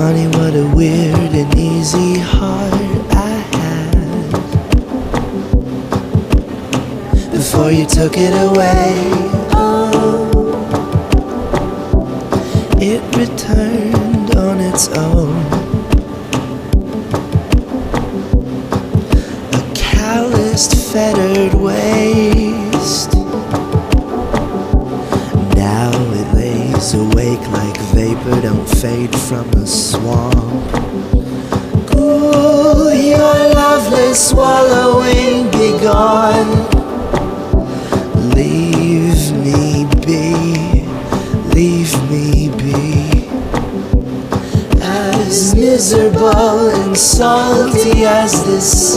Funny what a weird and easy heart I had before you took it away. Oh, it returned on its own. A calloused, fettered waste. Now it lays awake like vapor, don't fade from the swamp. Cool, your loveless swallowing, be gone. Leave me be, leave me be. As miserable and salty as this